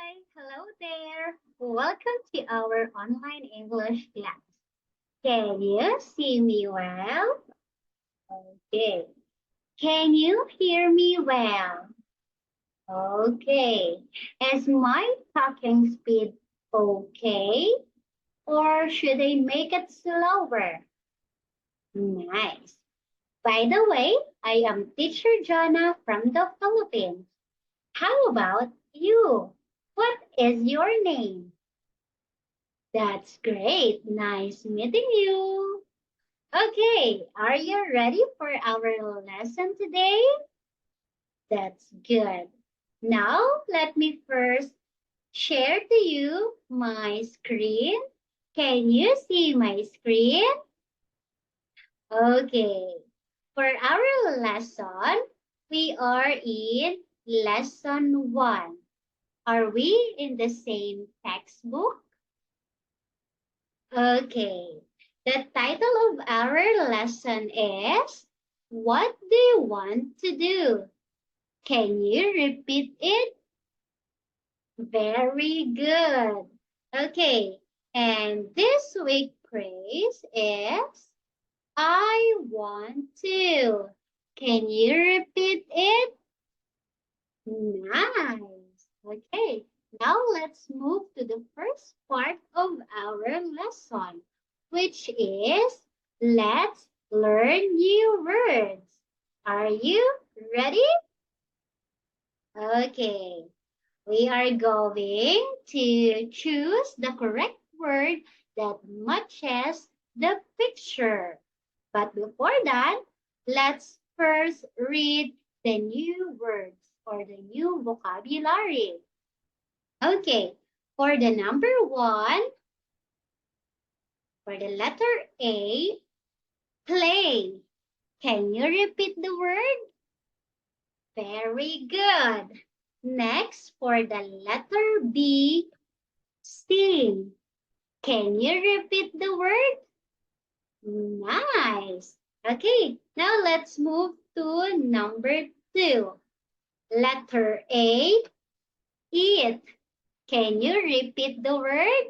Hello there. Welcome to our online English class. Can you see me well? Okay. Can you hear me well? Okay. Is my talking speed okay? Or should I make it slower? Nice. By the way, I am teacher Jonna from the Philippines. How about you? What is your name? That's great. Nice meeting you. Okay, are you ready for our lesson today? That's good. Now, let me first share to you my screen. Can you see my screen? Okay. For our lesson, we are in lesson 1. Are we in the same textbook? Okay. The title of our lesson is What Do You Want to Do? Can you repeat it? Very good. Okay. And this week praise is I want to. Can you repeat it? Nice. Okay. Now let's move to the first part of our lesson, which is let's learn new words. Are you ready? Okay. We are going to choose the correct word that matches the picture. But before that, let's first read the new words or the new vocabulary. Okay, for the number 1, for the letter A, play. Can you repeat the word? Very good. Next, for the letter B, sing. Can you repeat the word? Nice. Okay, now let's move to number 2. Letter A, eat. Can you repeat the word?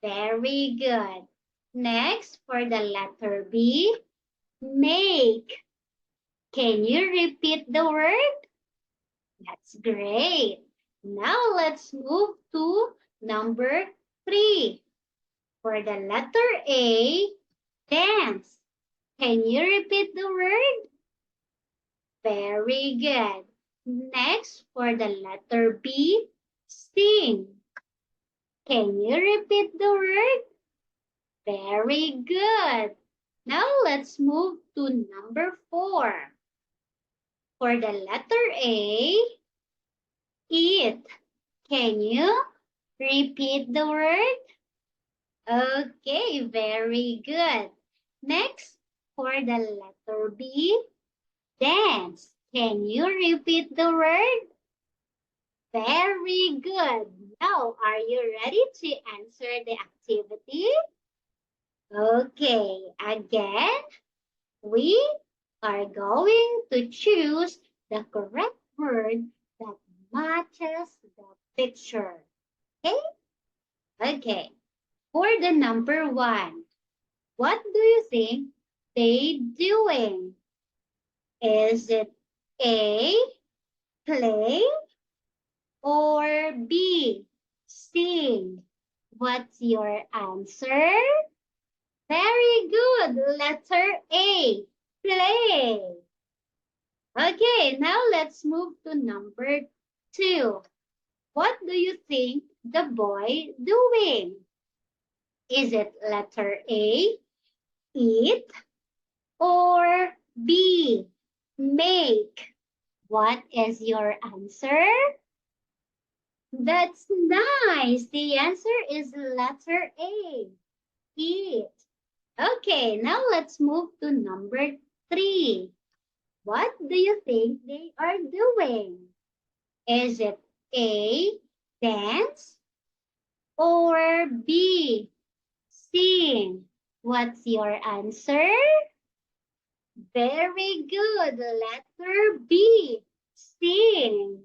Very good. Next, for the letter B, make. Can you repeat the word? That's great. Now let's move to number 3. For the letter A, dance. Can you repeat the word? Very good. Next, for the letter B, sing. Can you repeat the word? Very good. Now let's move to number 4. For the letter A, eat. Can you repeat the word? Okay, very good. Next, for the letter B, dance. Can you repeat the word? Very good. Now, are you ready to answer the activity? Okay, again, we are going to choose the correct word that matches the picture. Okay? Okay. For the number 1, what do you think they doing? Is it A, play, or B, sing? What's your answer? Very good. Letter A, play. Okay, now let's move to number 2. What do you think the boy doing? Is it letter A, eat, or B, make? What is your answer? That's nice. The answer is letter A, eat. Okay, now let's move to number 3. What do you think they are doing? Is it A, dance, or B, sing? What's your answer? Very good. Letter B, sing.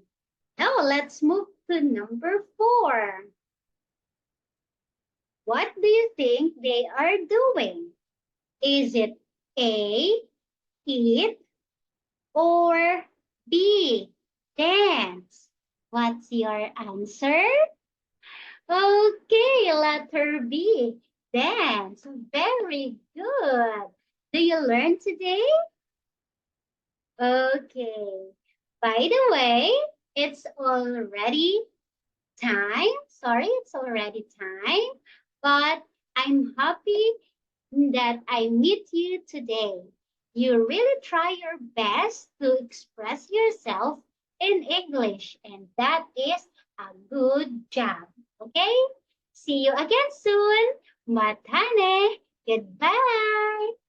Now let's move to number 4. What do you think they are doing? Is it A, eat, or B, dance? What's your answer? Okay, letter B, dance. Very good. Do you learn today? Okay. By the way, it's already time. Sorry, it's already time. But I'm happy that I meet you today. You really try your best to express yourself in English, and that is a good job. Okay? See you again soon. Matane. Goodbye.